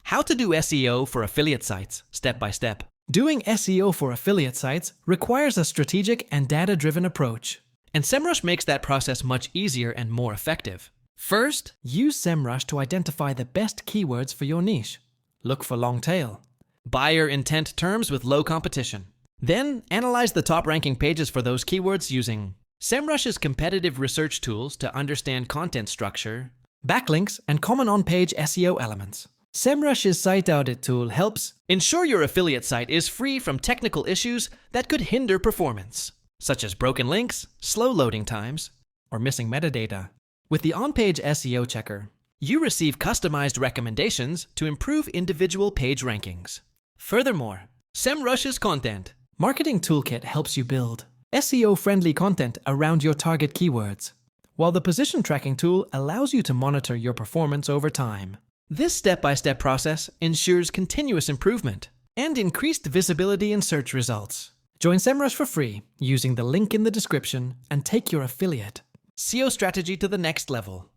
How to do SEO for affiliate sites, step by step. Doing SEO for affiliate sites requires a strategic and data-driven approach. And SEMrush makes that process much easier and more effective. First, use SEMrush to identify the best keywords for your niche. Look for long tail. buyer intent terms with low competition. Then, analyze the top-ranking pages for those keywords using SEMrush's competitive research tools to understand content structure, Backlinks and common on-page SEO elements. SEMrush's site audit tool helps ensure your affiliate site is free from technical issues that could hinder performance, such as broken links, slow loading times, or missing metadata. With the on-page SEO checker, you receive customized recommendations to improve individual page rankings. Furthermore, SEMrush's content marketing toolkit helps you build SEO-friendly content around your target keywords, while the position tracking tool allows you to monitor your performance over time. This step-by-step process ensures continuous improvement and increased visibility in search results. Join SEMrush for free using the link in the description and take your affiliate SEO strategy to the next level.